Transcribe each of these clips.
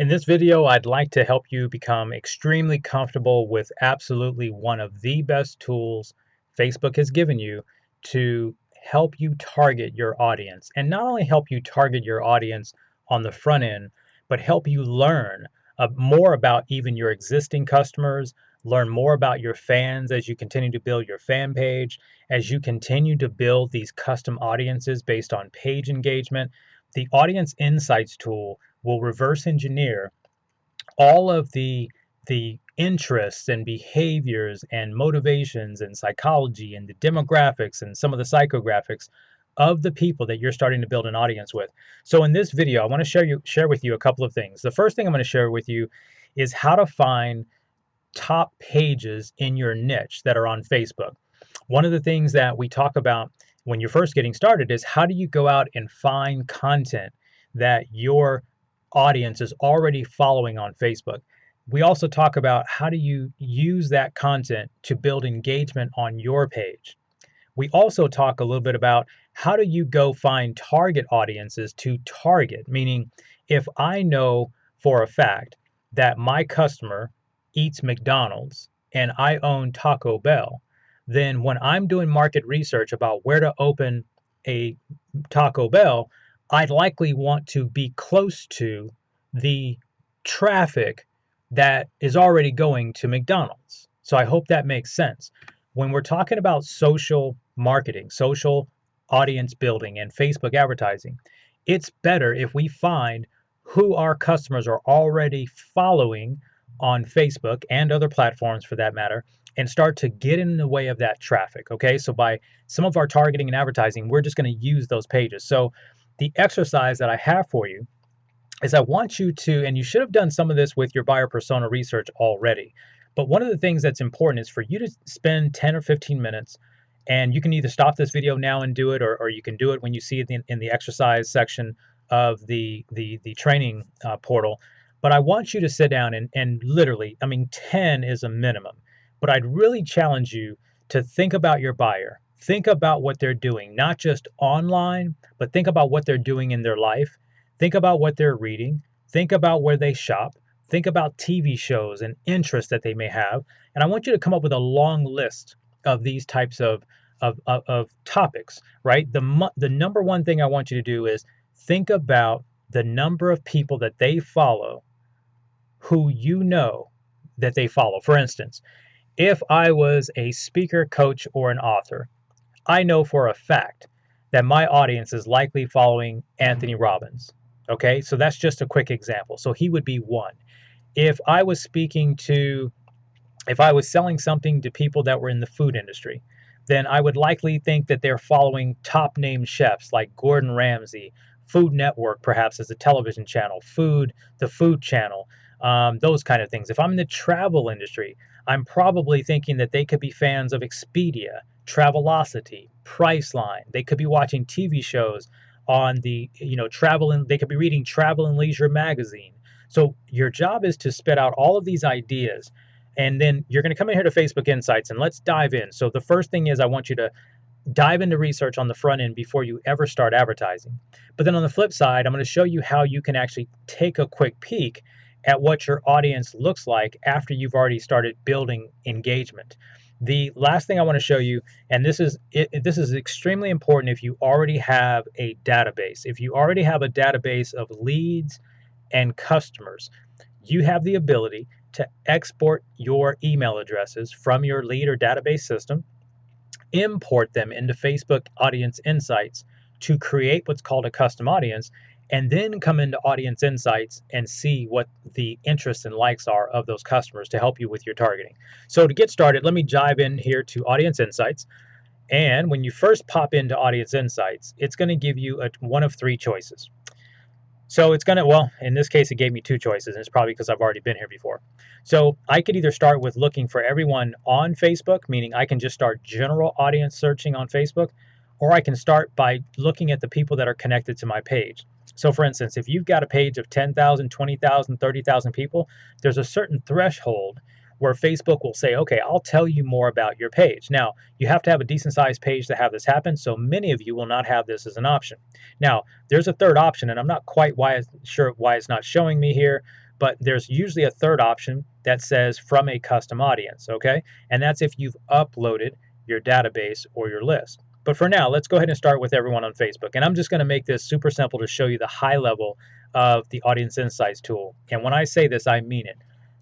In this video, I'd like to help you become extremely comfortable with absolutely one of the best tools Facebook has given you to help you target your audience. And not only help you target your audience on the front end, but help you learn more about even your existing customers, learn more about your fans as you continue to build your fan page, as you continue to build these custom audiences based on page engagement. The Audience Insights tool will reverse engineer all of the interests and behaviors and motivations and psychology and the demographics and some of the psychographics of the people that you're starting to build an audience with. So in this video, I want to share with you a couple of things. The first thing I'm going to share with you is how to find top pages in your niche that are on Facebook. One of the things that we talk about when you're first getting started is how do you go out and find content that your audience is already following on Facebook. We also talk about how do you use that content to build engagement on your page. We also talk a little bit about how do you go find target audiences to target, meaning if I know for a fact that my customer eats McDonald's and I own Taco Bell, then when I'm doing market research about where to open a Taco Bell, I'd likely want to be close to the traffic that is already going to McDonald's. So I hope that makes sense. When we're talking about social marketing, social audience building, and Facebook advertising, it's better if we find who our customers are already following on Facebook and other platforms for that matter, and start to get in the way of that traffic. Okay, so by some of our targeting and advertising, we're just going to use those pages. So the exercise that I have for you is I want you to, and you should have done some of this with your buyer persona research already, but one of the things that's important is for you to spend 10 or 15 minutes, and you can either stop this video now and do it, or you can do it when you see it in the exercise section of the training portal. But I want you to sit down and literally, I mean, 10 is a minimum, but I'd really challenge you to think about your buyer. Think about what they're doing, not just online, but think about what they're doing in their life. Think about what they're reading. Think about where they shop. Think about TV shows and interests that they may have. And I want you to come up with a long list of these types of topics, right? The number one thing I want you to do is think about the number of people that they follow who you know that they follow. For instance, if I was a speaker, coach, or an author, I know for a fact that my audience is likely following Anthony Robbins. Okay, so that's just a quick example. So he would be one. If I was selling something to people that were in the food industry, then I would likely think that they're following top name chefs like Gordon Ramsay, Food Network, perhaps as a television channel, the Food Channel, those kind of things. If I'm in the travel industry, I'm probably thinking that they could be fans of Expedia, Travelocity, Priceline. They could be watching TV shows on the, travel, and they could be reading Travel and Leisure magazine. So your job is to spit out all of these ideas, and then you're going to come in here to Facebook Insights, and let's dive in. So the first thing is I want you to dive into research on the front end before you ever start advertising. But then on the flip side, I'm going to show you how you can actually take a quick peek at what your audience looks like after you've already started building engagement. The last thing I want to show you, and this is extremely important if you already have a database. If you already have a database of leads and customers, you have the ability to export your email addresses from your lead or database system, import them into Facebook Audience Insights to create what's called a custom audience, and then come into Audience Insights and see what the interests and likes are of those customers to help you with your targeting. So to get started, let me dive in here to Audience Insights. And when you first pop into Audience Insights, it's going to give you one of three choices. So it's going to, well, in this case, it gave me two choices, and it's probably because I've already been here before. So I could either start with looking for everyone on Facebook, meaning I can just start general audience searching on Facebook, or I can start by looking at the people that are connected to my page. So for instance, if you've got a page of 10,000, 20,000, 30,000 people, there's a certain threshold where Facebook will say, okay, I'll tell you more about your page. Now, you have to have a decent sized page to have this happen, so many of you will not have this as an option. Now, there's a third option, and I'm not quite sure why it's not showing me here, but there's usually a third option that says from a custom audience, okay? And that's if you've uploaded your database or your list. But for now, let's go ahead and start with everyone on Facebook. And I'm just going to make this super simple to show you the high level of the Audience Insights tool. And when I say this, I mean it.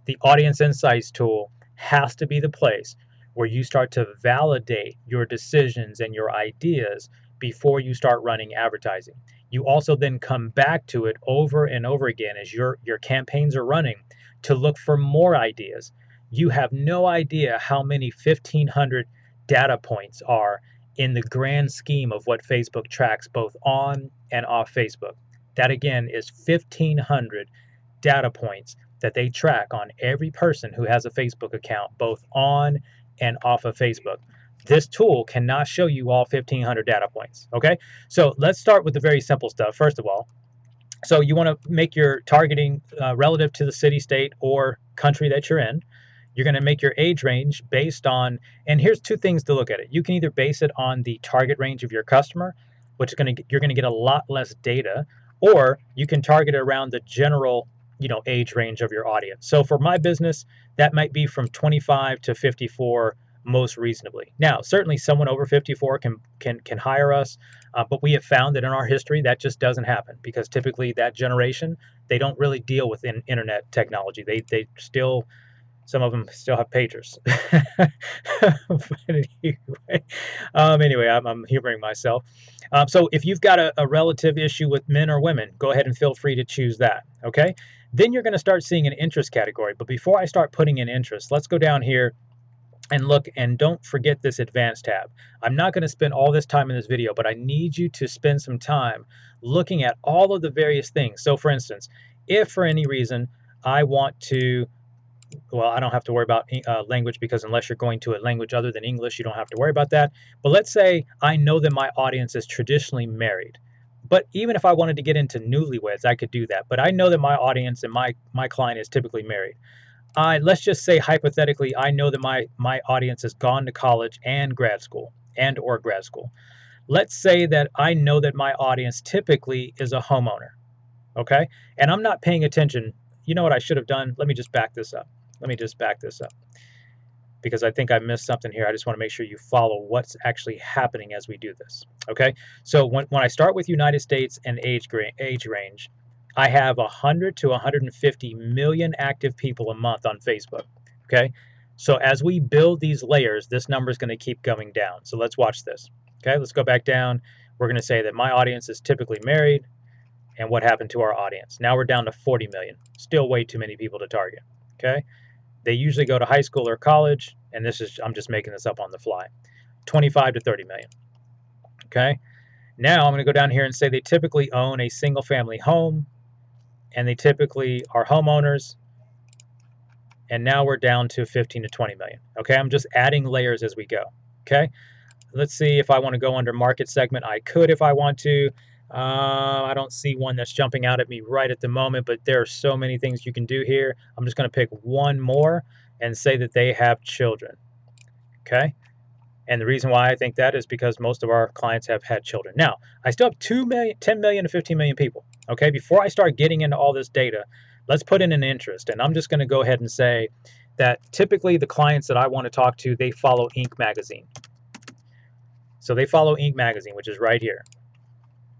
The Audience Insights tool has to be the place where you start to validate your decisions and your ideas before you start running advertising. You also then come back to it over and over again as your campaigns are running to look for more ideas. You have no idea how many 1,500 data points are in the grand scheme of what Facebook tracks both on and off Facebook. That again is 1,500 data points that they track on every person who has a Facebook account, both on and off of Facebook. This tool cannot show you all 1,500 data points, okay? So let's start with the very simple stuff, first of all. So you want to make your targeting relative to the city, state, or country that you're in. You're going to make your age range based on, and here's two things to look at it. You can either base it on the target range of your customer, which is you're going to get a lot less data, or you can target it around the general age range of your audience. So for my business, that might be from 25 to 54 most reasonably. Now, certainly someone over 54 can hire us, but we have found that in our history that just doesn't happen because typically that generation, they don't really deal with internet technology. They still, some of them still have pagers. But anyway, I'm humoring myself. So if you've got a relative issue with men or women, go ahead and feel free to choose that, okay? Then you're going to start seeing an interest category. But before I start putting in interest, let's go down here and look, and don't forget this advanced tab. I'm not going to spend all this time in this video, but I need you to spend some time looking at all of the various things. So for instance, if for any reason I want to, well, I don't have to worry about language because unless you're going to a language other than English, you don't have to worry about that. But let's say I know that my audience is traditionally married. But even if I wanted to get into newlyweds, I could do that. But I know that my audience and my client is typically married. Let's just say hypothetically, I know that my audience has gone to college and grad school or grad school. Let's say that I know that my audience typically is a homeowner, okay? And I'm not paying attention. You know what I should have done? Let me just back this up. Because I think I missed something here. I just want to make sure you follow what's actually happening as we do this, okay? So when I start with United States and age range, I have 100 to 150 million active people a month on Facebook, okay? So as we build these layers, this number is going to keep going down. So let's watch this, okay? Let's go back down. We're going to say that my audience is typically married, and what happened to our audience. Now we're down to 40 million. Still way too many people to target, okay? They usually go to high school or college, and I'm just making this up on the fly. 25 to 30 million, okay? Now I'm going to go down here and say they typically own a single family home, and they typically are homeowners, and now we're down to 15 to 20 million. Okay, I'm just adding layers as we go. Okay, let's see if I want to go under market segment. I could if I want to. I don't see one that's jumping out at me right at the moment, but there are so many things you can do here. I'm just going to pick one more and say that they have children. Okay, and the reason why I think that is because most of our clients have had children. Now, I still have 2 million, 10 million to 15 million people. Okay, before I start getting into all this data, let's put in an interest. And I'm just going to go ahead and say that typically the clients that I want to talk to, they follow Inc. magazine. So they follow Inc. magazine, which is right here.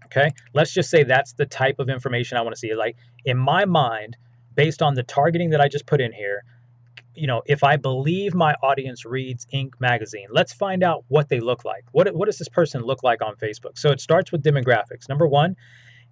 Okay, let's just say that's the type of information I want to see. Like in my mind, based on the targeting that I just put in here, if I believe my audience reads Inc. magazine, let's find out what they look like. What does this person look like on Facebook? So it starts with demographics. Number one,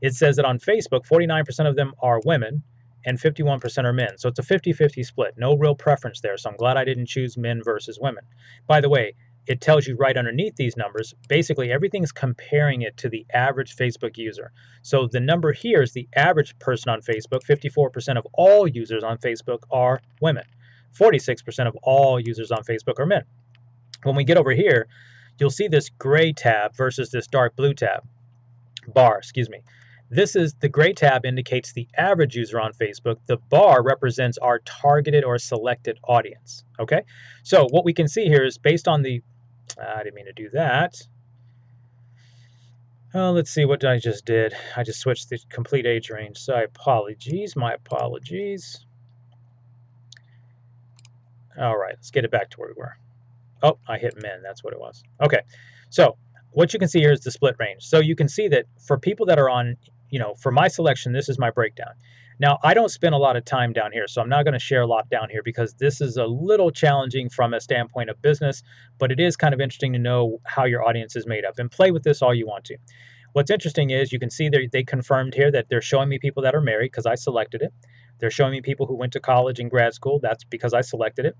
it says that on Facebook, 49% of them are women and 51% are men. So it's a 50-50 split. No real preference there. So I'm glad I didn't choose men versus women. By the way, it tells you right underneath these numbers, basically everything's comparing it to the average Facebook user. So the number here is the average person on Facebook. 54% of all users on Facebook are women. 46% of all users on Facebook are men. When we get over here, you'll see this gray tab versus this dark blue bar. This is the gray tab indicates the average user on Facebook. The bar represents our targeted or selected audience. Okay, so what we can see here is based on the, I didn't mean to do that. Let's see what I just did. I just switched the complete age range. So my apologies. All right, let's get it back to where we were. Oh, I hit min. That's what it was. Okay. So what you can see here is the split range. So you can see that for people that are on, for my selection, this is my breakdown. Now, I don't spend a lot of time down here, so I'm not going to share a lot down here because this is a little challenging from a standpoint of business, but it is kind of interesting to know how your audience is made up, and play with this all you want to. What's interesting is you can see they confirmed here that they're showing me people that are married because I selected it. They're showing me people who went to college and grad school. That's because I selected it.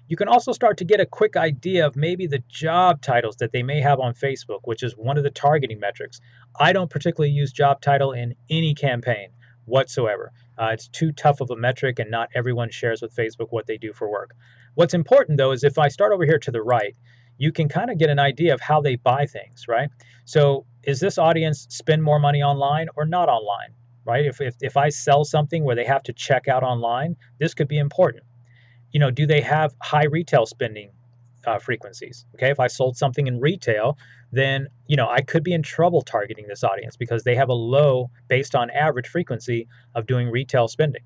You can also start to get a quick idea of maybe the job titles that they may have on Facebook, which is one of the targeting metrics. I don't particularly use job title in any campaign whatsoever. It's too tough of a metric, and not everyone shares with Facebook what they do for work. What's important, though, is if I start over here to the right, you can kind of get an idea of how they buy things, right? So is this audience spend more money online or not online, right? If I sell something where they have to check out online, this could be important. Do they have high retail spending frequencies? Okay, if I sold something in retail, then I could be in trouble targeting this audience because they have a low based on average frequency of doing retail spending.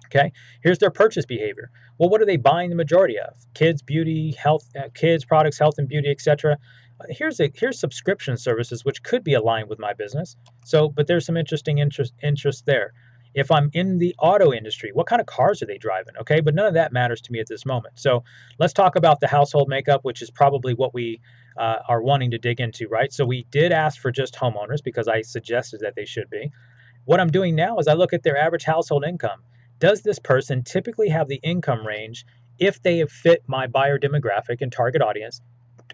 Okay, here's their purchase behavior. Well, what are they buying the majority of? Kids, beauty, health, kids products, health and beauty, etc. Here's subscription services which could be aligned with my business. So, but there's some interesting interest there. If I'm in the auto industry, what kind of cars are they driving? Okay, but none of that matters to me at this moment. So let's talk about the household makeup, which is probably what we are wanting to dig into, right? So we did ask for just homeowners because I suggested that they should be. What I'm doing now is I look at their average household income. Does this person typically have the income range if they have fit my buyer demographic and target audience?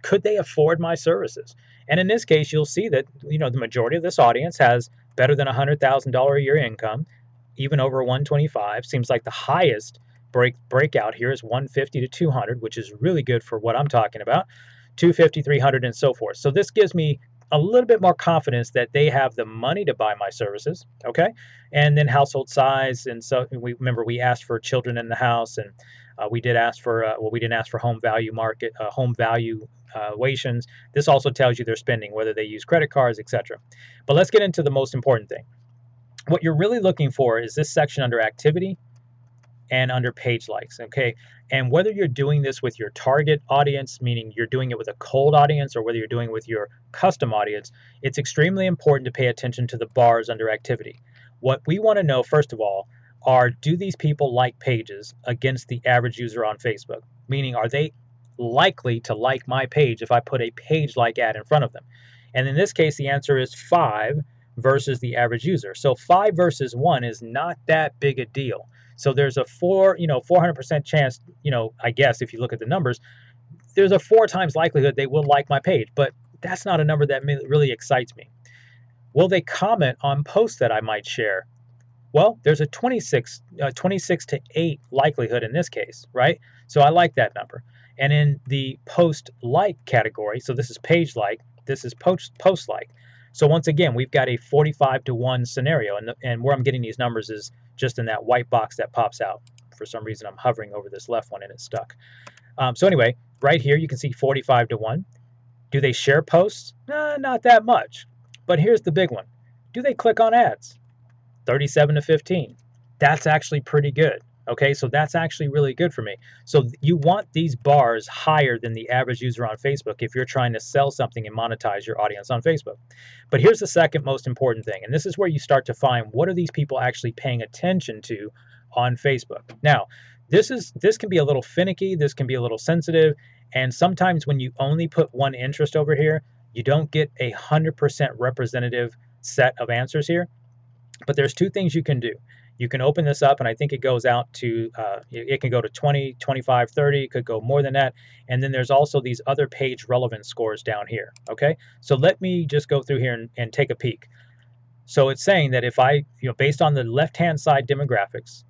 Could they afford my services? And in this case, you'll see that the majority of this audience has better than $100,000 a year income, even over 125. Seems like the highest breakout here is 150 to 200, which is really good for what I'm talking about. 250, 300, and so forth. So this gives me a little bit more confidence that they have the money to buy my services. Okay, and then household size, and so we asked for children in the house, and we did ask for we didn't ask for home value valuations. This also tells you their spending, whether they use credit cards, etc. But let's get into the most important thing. What you're really looking for is this section under activity and under page likes, okay? And whether you're doing this with your target audience, meaning you're doing it with a cold audience, or whether you're doing it with your custom audience, it's extremely important to pay attention to the bars under activity. What we want to know, first of all, are do these people like pages against the average user on Facebook? Meaning, are they likely to like my page if I put a page like ad in front of them? And in this case, the answer is 5 versus the average user. So 5 versus 1 is not that big a deal. So there's a 400% chance, I guess if you look at the numbers, there's a 4 times likelihood they will like my page, but that's not a number that really excites me. Will they comment on posts that I might share? Well, there's a 26 to 8 likelihood in this case, right? So I like that number. And in the post like category, so this is page like, this is post like. So once again, we've got a 45 to 1 scenario, and where I'm getting these numbers is just in that white box that pops out. For some reason, I'm hovering over this left one and it's stuck. So anyway, right here you can see 45 to 1. Do they share posts? Not that much. But here's the big one. Do they click on ads? 37 to 15. That's actually pretty good. Okay, so that's actually really good for me. So you want these bars higher than the average user on Facebook if you're trying to sell something and monetize your audience on Facebook. But here's the second most important thing, and this is where you start to find what are these people actually paying attention to on Facebook. Now, this can be a little finicky, this can be a little sensitive, and sometimes when you only put one interest over here, you don't get 100% representative set of answers here. But there's 2 things you can do. You can open this up, and I think it goes out to, it can go to 20, 25, 30, it could go more than that. And then there's also these other page relevance scores down here, okay? So let me just go through here and take a peek. So it's saying that if I, based on the left-hand side demographics,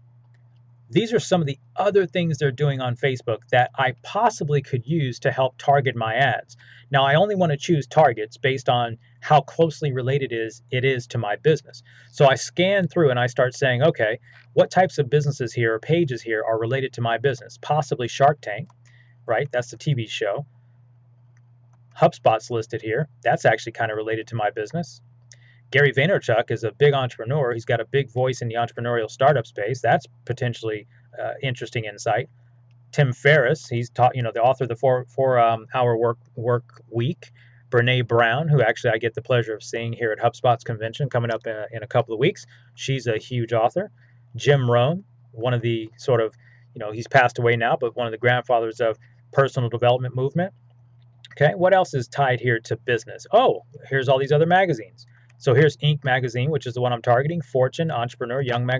these are some of the other things they're doing on Facebook that I possibly could use to help target my ads. Now, I only want to choose targets based on how closely related it is to my business. So I scan through and I start saying, okay, what types of businesses here or pages here are related to my business? Possibly Shark Tank, right? That's the TV show. HubSpot's listed here. That's actually kind of related to my business. Gary Vaynerchuk is a big entrepreneur. He's got a big voice in the entrepreneurial startup space. That's potentially interesting insight. Tim Ferriss, he's taught, the author of the four-hour work week. Brene Brown, who actually I get the pleasure of seeing here at HubSpot's convention coming up in a couple of weeks. She's a huge author. Jim Rohn, one of the sort of, he's passed away now, but one of the grandfathers of personal development movement. Okay, what else is tied here to business? Oh, here's all these other magazines. So here's Inc. magazine, which is the one I'm targeting, Fortune, Entrepreneur, young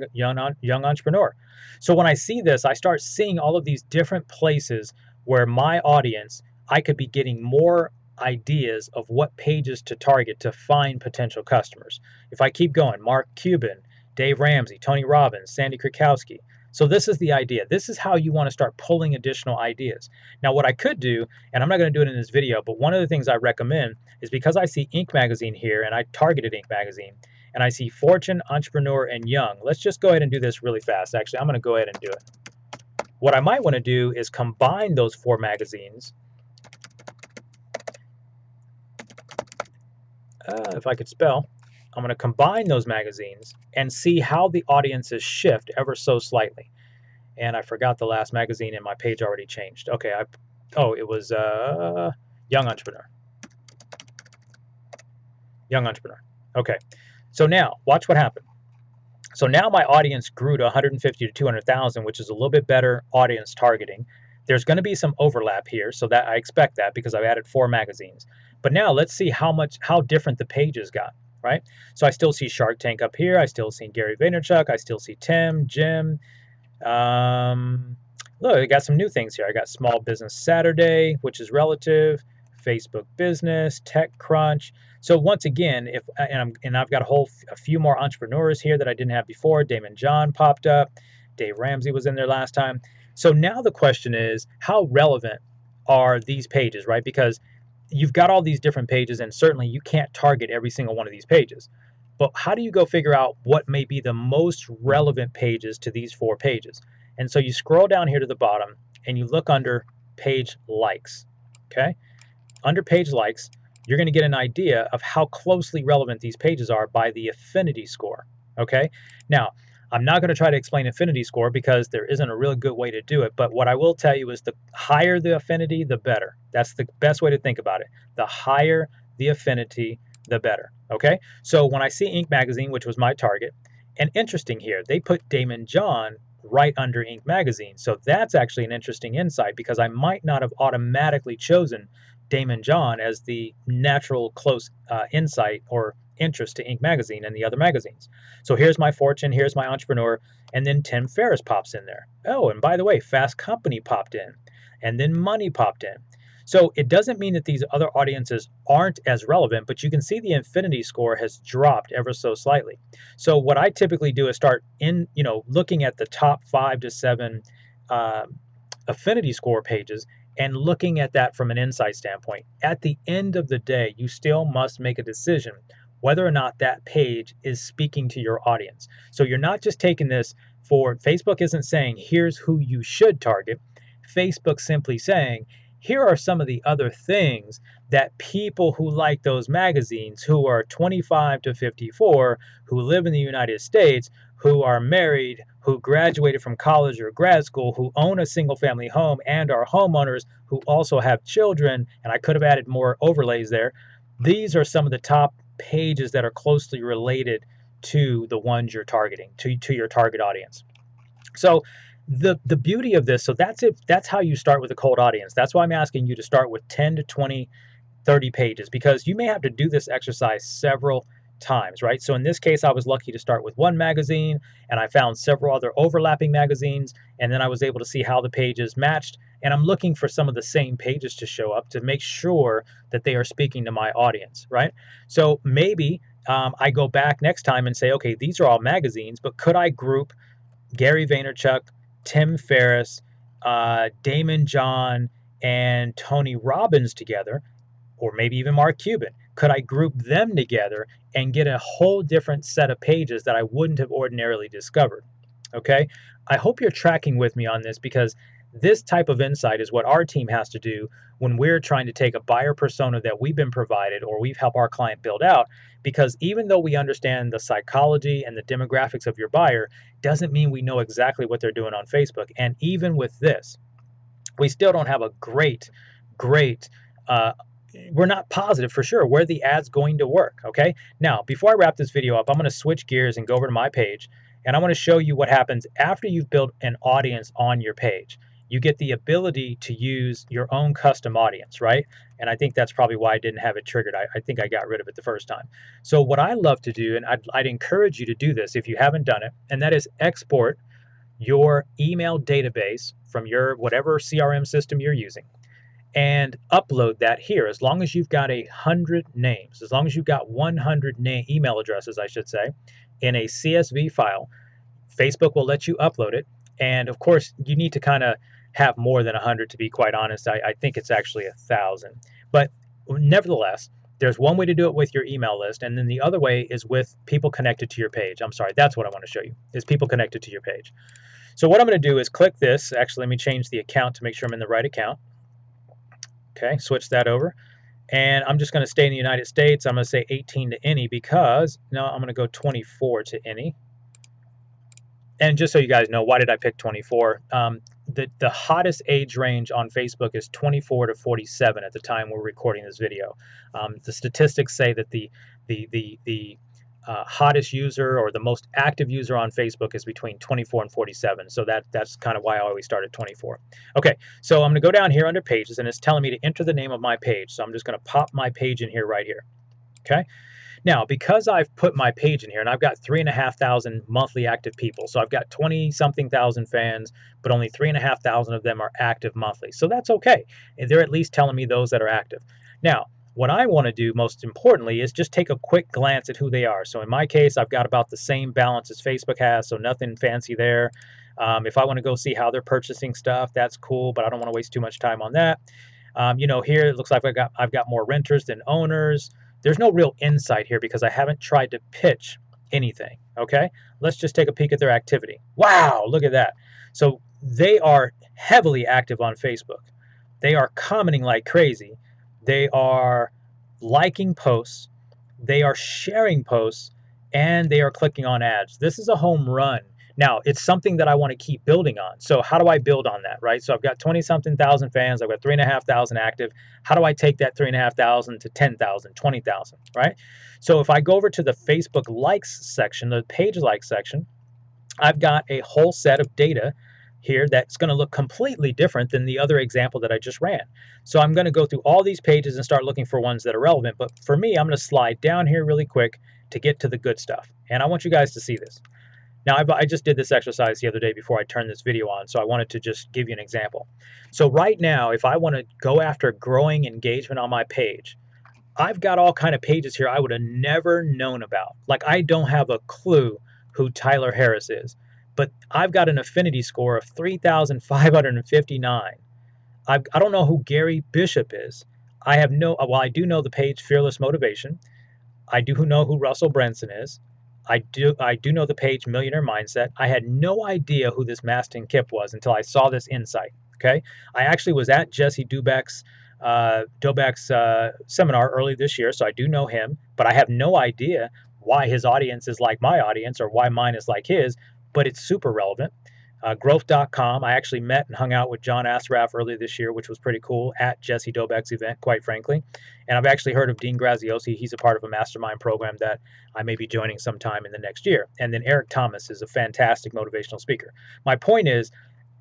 Entrepreneur. So when I see this, I start seeing all of these different places where my audience, I could be getting more ideas of what pages to target to find potential customers. If I keep going, Mark Cuban, Dave Ramsey, Tony Robbins, Sandy Krakowski. So this is the idea. This is how you want to start pulling additional ideas. Now, what I could do, and I'm not going to do it in this video, but one of the things I recommend is because I see Inc. magazine here, and I targeted Inc. magazine, and I see Fortune, Entrepreneur, and Young. Let's just go ahead and do this really fast. Actually, I'm going to go ahead and do it. What I might want to do is combine those four magazines. If I could spell. I'm going to combine those magazines and see how the audiences shift ever so slightly. And I forgot the last magazine, and my page already changed. Okay, it was Young Entrepreneur. Young Entrepreneur. Okay, so now watch what happened. So now my audience grew to 150 to 200,000, which is a little bit better audience targeting. There's going to be some overlap here, so that I expect that because I've added four magazines. But now let's see how different the pages got. Right? So I still see Shark Tank up here. I still see Gary Vaynerchuk. I still see Tim, Jim. Look, I got some new things here. I got Small Business Saturday, which is relative, Facebook Business, TechCrunch. So once again, I've got a few more entrepreneurs here that I didn't have before. Damon John popped up. Dave Ramsey was in there last time. So now the question is, how relevant are these pages, right? Because you've got all these different pages, and certainly you can't target every single one of these pages. But how do you go figure out what may be the most relevant pages to these four pages? And so you scroll down here to the bottom, and you look under page likes. Okay? Under page likes, you're going to get an idea of how closely relevant these pages are by the Affinity Score. Okay? Now, I'm not going to try to explain Affinity Score because there isn't a really good way to do it, but what I will tell you is the higher the affinity, the better. That's the best way to think about it. The higher the affinity, the better. Okay? So when I see Inc. magazine, which was my target, and interesting here, they put Damon John right under Inc. magazine. So that's actually an interesting insight because I might not have automatically chosen Damon John as the natural close insight or interest to Inc. magazine and the other magazines. So here's my Fortune, here's my Entrepreneur, and then Tim Ferriss pops in there. Oh, and by the way, Fast Company popped in, and then Money popped in. So it doesn't mean that these other audiences aren't as relevant, but you can see the Affinity Score has dropped ever so slightly. So what I typically do is start looking at the top 5 to 7 Affinity Score pages and looking at that from an insight standpoint. At the end of the day, you still must make a decision whether or not that page is speaking to your audience. So you're not just taking this Facebook isn't saying, here's who you should target. Facebook's simply saying, here are some of the other things that people who like those magazines, who are 25 to 54, who live in the United States, who are married, who graduated from college or grad school, who own a single family home and are homeowners, who also have children, and I could have added more overlays there. These are some of the top pages that are closely related to the ones you're targeting, to your target audience. So the beauty of this, so that's it. That's how you start with a cold audience. That's why I'm asking you to start with 10 to 20, 30 pages, because you may have to do this exercise several times, right? So in this case, I was lucky to start with one magazine, and I found several other overlapping magazines, and then I was able to see how the pages matched, and I'm looking for some of the same pages to show up to make sure that they are speaking to my audience, right? So maybe I go back next time and say, okay, these are all magazines, but could I group Gary Vaynerchuk, Tim Ferriss, Damon John, and Tony Robbins together, or maybe even Mark Cuban? Could I group them together and get a whole different set of pages that I wouldn't have ordinarily discovered? Okay, I hope you're tracking with me on this, because This type of insight is what our team has to do when we're trying to take a buyer persona that we've been provided or we've helped our client build out, because even though we understand the psychology and the demographics of your buyer, doesn't mean we know exactly what they're doing on Facebook. And even with this, we still don't have a great, uh, we're not positive for sure where the ad's going to work. Okay. Now, before I wrap this video up, I'm going to switch gears and go over to my page. And I want to show you what happens after you've built an audience on your page. You get the ability to use your own custom audience, right? And I think that's probably why I didn't have it triggered. I think I got rid of it the first time. So what I love to do, and I'd encourage you to do this if you haven't done it, and that is export your email database from your whatever CRM system you're using and upload that here. As long as you've got 100 names, as long as you've got 100 email addresses, I should say, in a CSV file, Facebook will let you upload it. And of course, you need to kind of have more than 100 to be quite honest. I think it's actually 1,000. But nevertheless, there's one way to do it with your email list, and then the other way is with people connected to your page. I'm sorry, that's what I want to show you, is people connected to your page. So what I'm going to do is click this. Actually, let me change the account to make sure I'm in the right account. Okay, switch that over. And I'm just going to stay in the United States. I'm going to say 18 to any because, no, I'm going to go 24 to any. And just so you guys know, why did I pick 24? The hottest age range on Facebook is 24 to 47 at the time we're recording this video. The statistics say that the hottest user or the most active user on Facebook is between 24 and 47. So that's kind of why I always start at 24. Okay, so I'm going to go down here under pages, and it's telling me to enter the name of my page. So I'm just going to pop my page in here right here. Okay. Now, because I've put my page in here and I've got 3,500 monthly active people, so I've got 20-something thousand fans, but only 3,500 of them are active monthly. So that's okay. They're at least telling me those that are active. Now, what I want to do most importantly is just take a quick glance at who they are. So in my case, I've got about the same balance as Facebook has, so nothing fancy there. If I want to go see how they're purchasing stuff, that's cool, but I don't want to waste too much time on that. Here it looks like I've got more renters than owners. There's no real insight here because I haven't tried to pitch anything, okay? Let's just take a peek at their activity. Wow, look at that. So they are heavily active on Facebook. They are commenting like crazy. They are liking posts. They are sharing posts, and they are clicking on ads. This is a home run. Now, it's something that I want to keep building on. So how do I build on that, right? So I've got 20-something thousand fans. I've got 3,500 active. How do I take that 3,500 to 10,000, 20,000, right? So if I go over to the Facebook likes section, the page likes section, I've got a whole set of data here that's going to look completely different than the other example that I just ran. So I'm going to go through all these pages and start looking for ones that are relevant. But for me, I'm going to slide down here really quick to get to the good stuff. And I want you guys to see this. Now, I just did this exercise the other day before I turned this video on, so I wanted to just give you an example. So right now, if I want to go after growing engagement on my page, I've got all kind of pages here I would have never known about. Like, I don't have a clue who Tyler Harris is, but I've got an affinity score of 3,559. I don't know who Gary Bishop is. I do know the page Fearless Motivation. I do know who Russell Brunson is. I do know the page Millionaire Mindset. I had no idea who this Mastin Kipp was until I saw this insight. Okay, I actually was at Jesse Dobek's seminar early this year, so I do know him, but I have no idea why his audience is like my audience or why mine is like his, but it's super relevant. Growth.com, I actually met and hung out with John Asraf earlier this year, which was pretty cool at Jesse Dobek's event, quite frankly. And I've actually heard of Dean Graziosi. He's a part of a mastermind program that I may be joining sometime in the next year. And then Eric Thomas is a fantastic motivational speaker. My point is,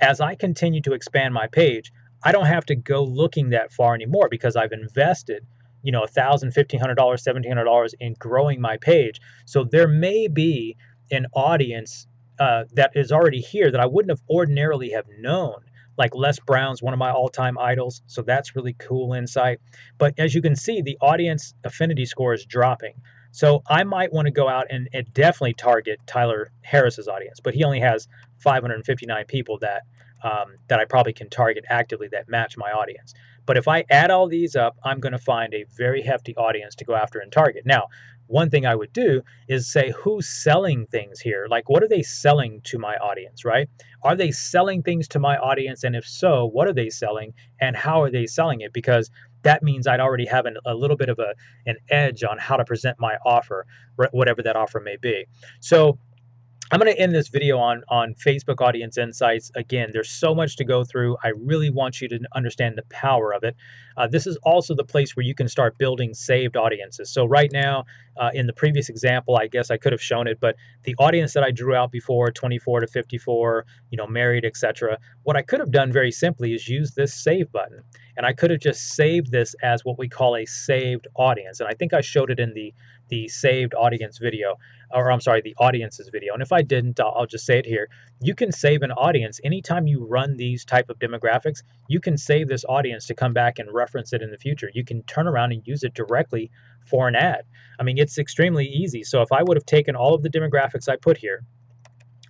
as I continue to expand my page, I don't have to go looking that far anymore because I've invested, $1,000, $1,500, $1,700 in growing my page. So there may be an audience that is already here that I wouldn't have ordinarily have known. Like Les Brown's one of my all-time idols, so that's really cool insight. But as you can see, the audience affinity score is dropping. So I might want to go out and definitely target Tyler Harris's audience, but he only has 559 people that I probably can target actively that match my audience. But if I add all these up, I'm going to find a very hefty audience to go after and target. Now, one thing I would do is say, who's selling things here? Like, what are they selling to my audience, right? Are they selling things to my audience? And if so, what are they selling and how are they selling it? Because that means I'd already have a little bit of an edge on how to present my offer, whatever that offer may be. So I'm going to end this video on Facebook Audience Insights. Again, there's so much to go through. I really want you to understand the power of it. This is also the place where you can start building saved audiences. So right now, in the previous example, I guess I could have shown it, but the audience that I drew out before, 24 to 54, married, etc. What I could have done very simply is use this save button, and I could have just saved this as what we call a saved audience. And I think I showed it in the saved audience video, or I'm sorry, the audiences video. And if I didn't, I'll just say it here. You can save an audience anytime you run these type of demographics. You can save this audience to come back and reference it in the future. You can turn around and use it directly for an ad. I mean, it's extremely easy. So if I would have taken all of the demographics I put here,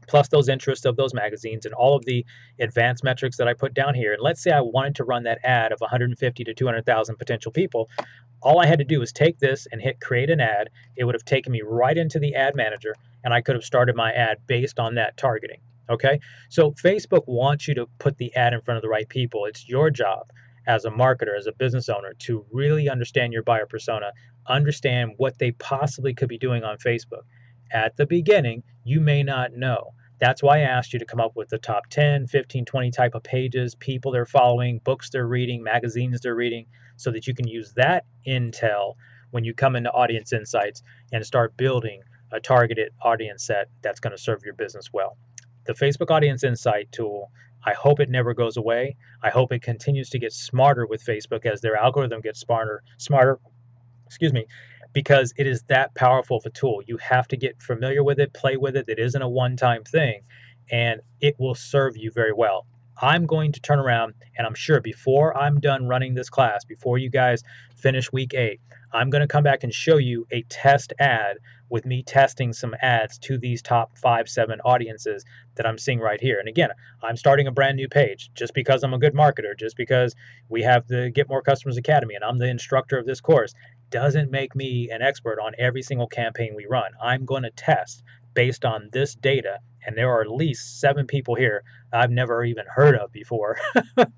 plus those interests of those magazines and all of the advanced metrics that I put down here, and let's say I wanted to run that ad of 150 to 200,000 potential people, all I had to do was take this and hit create an ad. It would have taken me right into the ad manager, and I could have started my ad based on that targeting. Okay, so Facebook wants you to put the ad in front of the right people. It's your job as a marketer, as a business owner, to really understand your buyer persona, understand what they possibly could be doing on Facebook. At the beginning, you may not know. That's why I asked you to come up with the top 10, 15, 20 type of pages, people they're following, books they're reading, magazines they're reading, so that you can use that intel when you come into Audience Insights and start building a targeted audience set that's going to serve your business well. The Facebook Audience Insight tool, I hope it never goes away. I hope it continues to get smarter with Facebook as their algorithm gets smarter, excuse me, because it is that powerful of a tool. You have to get familiar with it, play with it. It isn't a one-time thing, and it will serve you very well. I'm going to turn around, and I'm sure before I'm done running this class, before you guys finish week 8, I'm going to come back and show you a test ad with me testing some ads to these top 5, 7 audiences that I'm seeing right here. And again, I'm starting a brand new page just because I'm a good marketer, just because we have the Get More Customers Academy and I'm the instructor of this course, doesn't make me an expert on every single campaign we run. I'm going to test based on this data, and there are at least 7 people here I've never even heard of before,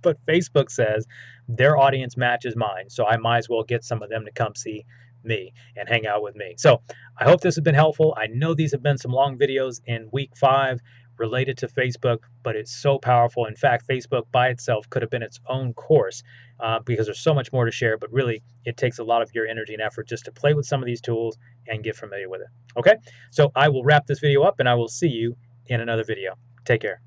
but Facebook says their audience matches mine, so I might as well get some of them to come see me and hang out with me. So I hope this has been helpful. I know these have been some long videos in week 5 related to Facebook, but it's so powerful. In fact, Facebook by itself could have been its own course because there's so much more to share, but really it takes a lot of your energy and effort just to play with some of these tools and get familiar with it. Okay, so I will wrap this video up and I will see you in another video. Take care.